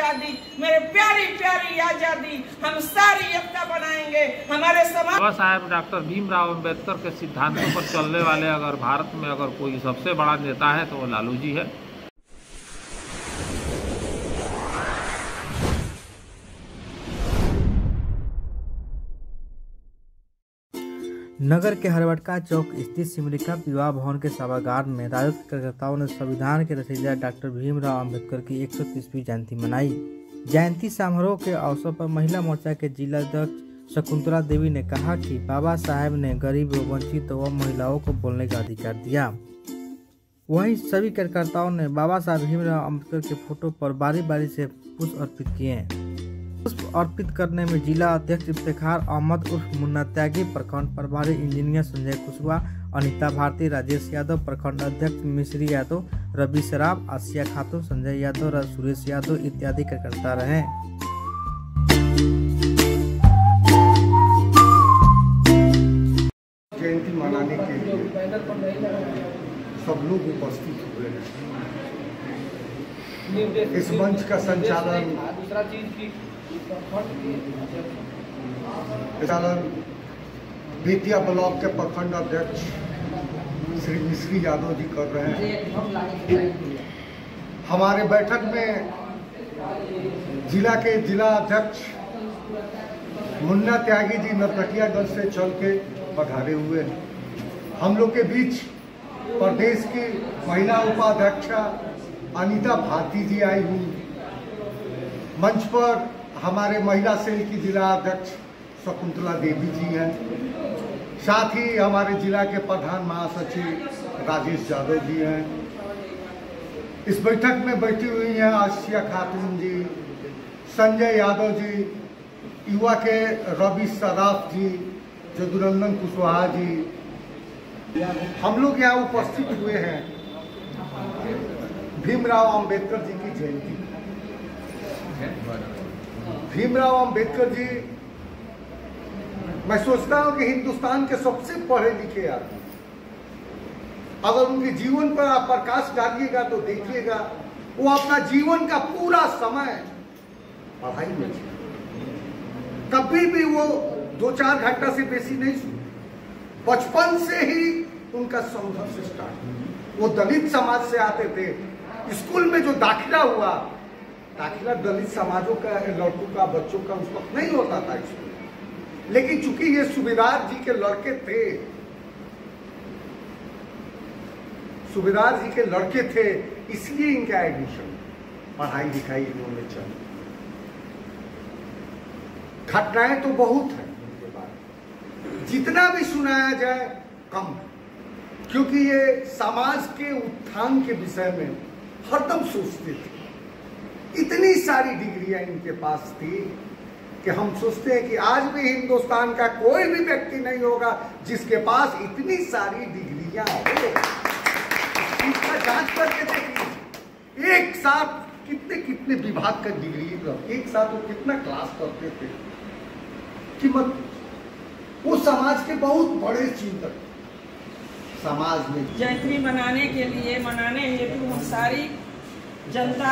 आज़ादी, मेरे प्यारी प्यारी आज़ादी, हम सारी एकता बनाएंगे। हमारे समाज बाबा साहेब डॉक्टर भीमराव अंबेडकर के सिद्धांतों पर चलने वाले अगर भारत में अगर कोई सबसे बड़ा नेता है तो वो लालू जी है। नगर के हरवटका चौक स्थित सिमरिका विवाह भवन के सभागार में राजद कार्यकर्ताओं ने संविधान के रचयिता डॉक्टर भीमराव अंबेडकर की 130वीं जयंती मनाई। जयंती समारोह के अवसर पर महिला मोर्चा के जिला अध्यक्ष शकुंतला देवी ने कहा कि बाबा साहेब ने गरीब व वंचित व महिलाओं को बोलने का अधिकार दिया। वहीं सभी कार्यकर्ताओं ने बाबा साहेब भीमराव अंबेडकर के फोटो पर बारी बारी से पुष्प अर्पित किए। पुष्प अर्पित करने में जिला अध्यक्ष इफ्तिखार अहमद उर्फ मुन्ना त्यागी, प्रखंड प्रभारी इंजीनियर संजय कुशवाहा, अनिता भारती, राजेश यादव, प्रखंड अध्यक्ष मिश्री यादव, रवि सराफ, आसिया खातून, संजय यादव, सुरेश यादव इत्यादि कार्यकर्ता रहे। जयंती मनाने के लिए सब लोग उपस्थित हुए हैं। इस मंच का संचालन बेतिया ब्लॉक के प्रखंड अध्यक्ष श्री मिश्री यादव जी कर रहे हैं। हमारे बैठक में जिला के जिला अध्यक्ष मुन्ना त्यागी जी नरकटियागंज से चल के पधारे हुए हैं। हम लोग के बीच प्रदेश की महिला उपाध्यक्षा अनिता भारती जी आई हुई। मंच पर हमारे महिला सेल की जिला अध्यक्ष शकुंतला देवी जी हैं। साथ ही हमारे जिला के प्रधान महासचिव राजेश यादव जी हैं। इस बैठक में बैठी हुई हैं आसिया खातून जी, संजय यादव जी, युवा के रवि सराफ जी, जदुरंदन कुशवाहा जी। हम लोग यहाँ उपस्थित हुए हैं भीमराव अंबेडकर जी की जयंती। भीमराव अंबेडकर जी, मैं सोचता हूं कि हिंदुस्तान के सबसे पढ़े लिखे आदमी, अगर उनके जीवन पर आप प्रकाश डालिएगा तो देखिएगा वो अपना जीवन का पूरा समय पढ़ाई में, कभी भी वो 2-4 घंटा से बेसी नहीं सुने। बचपन से ही उनका संघर्ष स्टार्ट। वो दलित समाज से आते थे। स्कूल में जो दाखिला हुआ, दाखिला दलित समाजों का, लड़कों का, बच्चों का उस वक्त नहीं होता था स्कूल। लेकिन चूंकि ये सूबेदार जी के लड़के थे, सूबेदार जी के लड़के थे, इसलिए इनका एडमिशन, पढ़ाई लिखाई इन्होंने चली। घटनाएं तो बहुत हैं उनके बारे, जितना भी सुनाया जाए कम, क्योंकि ये समाज के उत्थान के विषय में हरदम सोचते थे। इतनी सारी डिग्रियां इनके पास थी कि हम सोचते हैं कि आज भी हिंदुस्तान का कोई भी व्यक्ति नहीं होगा जिसके पास इतनी सारी डिग्रियां हो। इसका जांच करके देखिए, एक साथ कितने कितने विभाग का डिग्री, एक साथ वो कितना क्लास करते थे कि मत, वो समाज के बहुत बड़े चिंतक समाज में। जयंती मनाने के लिए, मनाने हेतु हम सारी जनता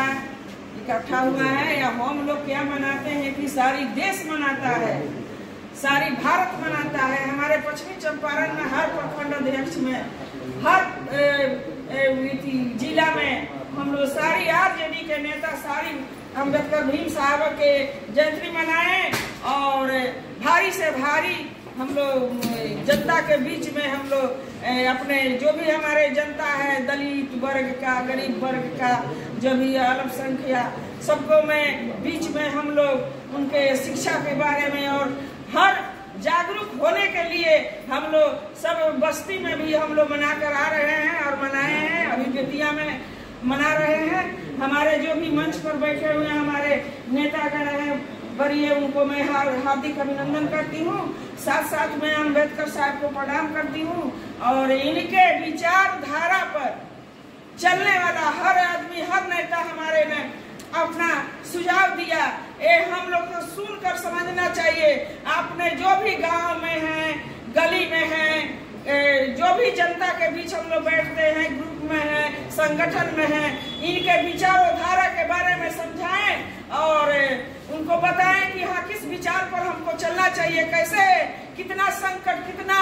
इकट्ठा हुआ है, या हम लोग क्या मनाते हैं कि सारी देश मनाता है, सारी भारत मनाता है। हमारे पश्चिमी चंपारण में हर प्रखंड अध्यक्ष में, हर जिला में हम लोग सारी आरजेडी के नेता सारी अंबेडकर भीम साहब के जयंती मनाए, और भारी से भारी हम लोग जनता के बीच में हम लोग अपने जो भी हमारे जनता है, दलित वर्ग का, गरीब वर्ग का, जो भी अल्पसंख्यक, सबको में बीच में हम लोग उनके शिक्षा के बारे में और हर जागरूक होने के लिए हम लोग सब बस्ती में भी हम लोग मना कर आ रहे हैं और मनाए हैं। अभी बेतिया में मना रहे हैं। हमारे जो भी मंच पर बैठे हुए हमारे नेतागण हैं बड़िए, उनको मैं हार्दिक अभिनंदन करती हूँ। साथ साथ मैं अंबेडकर साहब को प्रणाम करती हूँ, और इनके विचारधारा पर चलने वाला हर आदमी, हर नेता हमारे ने अपना सुझाव दिया। ये हम लोग को सुनकर समझना चाहिए। आपने जो भी गांव में है, गली में है, जो भी जनता के बीच हम लोग बैठते हैं, ग्रुप में है, संगठन में है, इनके विचारोधारा के बारे में समझाएं और उनको बताएं कि हाँ किस विचार पर हमको चलना चाहिए, कैसे कितना संकट कितना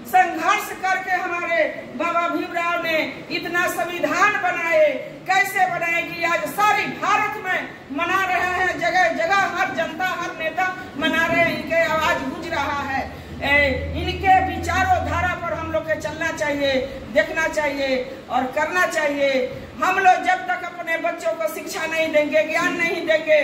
संघर्ष करके हमारे बाबा भीमराव ने इतना संविधान बनाए, कैसे बनाए कि आज सारी भारत में मना रहे हैं, जगह जगह हर जनता हर नेता मना रहे हैं, इनके आवाज गूंज रहा है। इनके विचारोधारा पर हम लोग के चलना चाहिए, देखना चाहिए और करना चाहिए। हम लोग जब तक अपने बच्चों को शिक्षा नहीं देंगे, ज्ञान नहीं देंगे,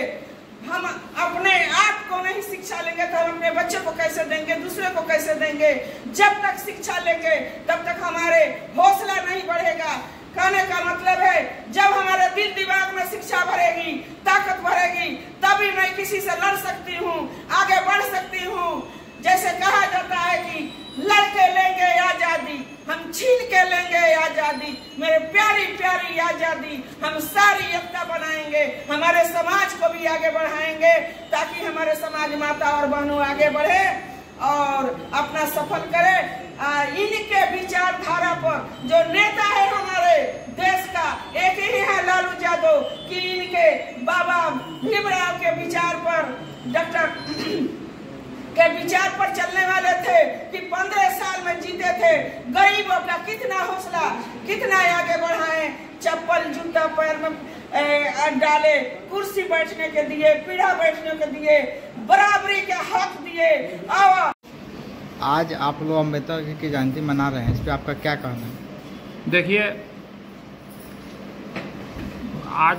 हम अपने आप को नहीं शिक्षा लेंगे तो हम अपने बच्चे को कैसे देंगे, दूसरे को कैसे देंगे। जब तक शिक्षा लेंगे तब तक हमारे हौसला नहीं बढ़ेगा। कहने का मतलब है जब हमारे दिल दिमाग में शिक्षा भरेगी, ताकत भरेगी, तभी मैं किसी से लड़ सकती हूँ, आगे बढ़ सकती हूँ। जैसे कहा जाता है कि लड़के लेंगे आजादी, हम छीन के लेंगे आजादी, मेरे प्यारी प्यारी आजादी, हम सारी एकता बनाएंगे, हमारे समाज को भी आगे बढ़ाएंगे ताकि हमारे समाज माता और बहनों आगे बढ़े और अपना सफल करे। इनके विचारधारा पर जो नेता है हमारे देश का एक ही है लालू यादव, कि इनके बाबा भीमराव के विचार पर डॉक्टर के विचार पर चलने वाले थे कि 15 साल में जीते थे। गरीबों का कितना हौसला, कितना आगे बढ़ाए, चप्पल जूता पैर में डाले, कुर्सी बैठने के दिए, पीढ़ा बैठने के दिए, बराबरी के हक दिए। आज आप लोग अम्बेडकर की जयंती मना रहे हैं, इस पर आपका क्या कहना है? देखिए, आज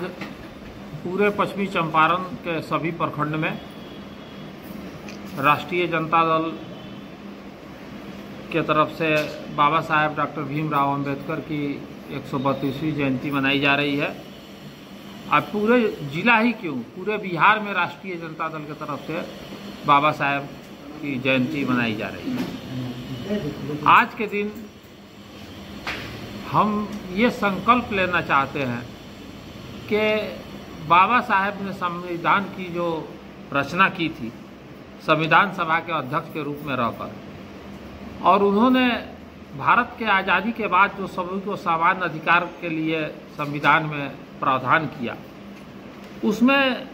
पूरे पश्चिमी चंपारण के सभी प्रखंड में राष्ट्रीय जनता दल के तरफ से बाबा साहेब डॉक्टर भीमराव अंबेडकर की 132वीं जयंती मनाई जा रही है। अब पूरे जिला ही क्यों, पूरे बिहार में राष्ट्रीय जनता दल की तरफ से बाबा साहेब की जयंती मनाई जा रही है। आज के दिन हम ये संकल्प लेना चाहते हैं कि बाबा साहेब ने संविधान की जो रचना की थी, संविधान सभा के अध्यक्ष के रूप में रहकर, और उन्होंने भारत के आज़ादी के बाद जो सभी को समान अधिकार के लिए संविधान में प्रावधान किया, उसमें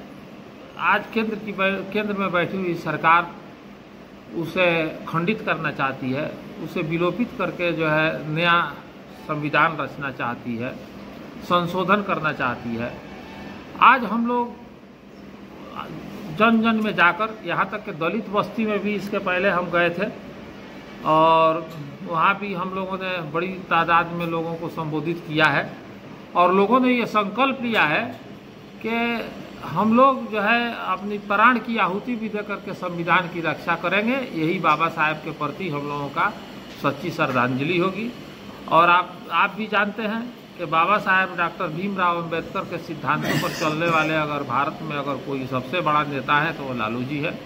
आज केंद्र में बैठी हुई सरकार उसे खंडित करना चाहती है, उसे विलोपित करके जो है नया संविधान रचना चाहती है, संशोधन करना चाहती है। आज हम लोग जन जन में जाकर, यहाँ तक कि दलित बस्ती में भी इसके पहले हम गए थे और वहाँ भी हम लोगों ने बड़ी तादाद में लोगों को संबोधित किया है और लोगों ने ये संकल्प लिया है कि हम लोग जो है अपनी प्राण की आहुति भी दे करके संविधान की रक्षा करेंगे। यही बाबा साहेब के प्रति हम लोगों का सच्ची श्रद्धांजलि होगी। और आप भी जानते हैं कि बाबा साहेब डॉक्टर भीमराव अंबेडकर के सिद्धांतों पर चलने वाले अगर भारत में अगर कोई सबसे बड़ा नेता है तो वो लालू जी है।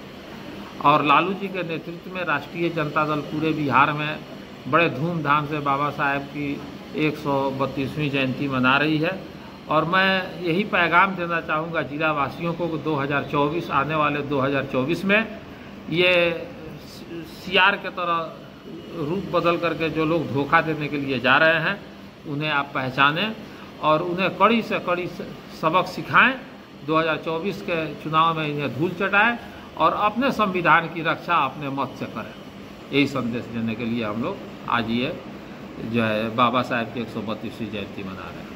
और लालू जी के नेतृत्व में राष्ट्रीय जनता दल पूरे बिहार में बड़े धूमधाम से बाबा साहेब की 132वीं जयंती मना रही है। और मैं यही पैगाम देना चाहूँगा जिला वासियों को, 2024 आने वाले 2024 में ये सियार के तरह रूप बदल करके जो लोग धोखा देने के लिए जा रहे हैं उन्हें आप पहचानें और उन्हें कड़ी से कड़ी सबक सिखाएं। 2024 के चुनाव में इन्हें धूल चटाएं और अपने संविधान की रक्षा अपने मत से करें। यही संदेश देने के लिए हम लोग आज ये जो है बाबा साहेब की 132वीं जयंती मना रहे हैं।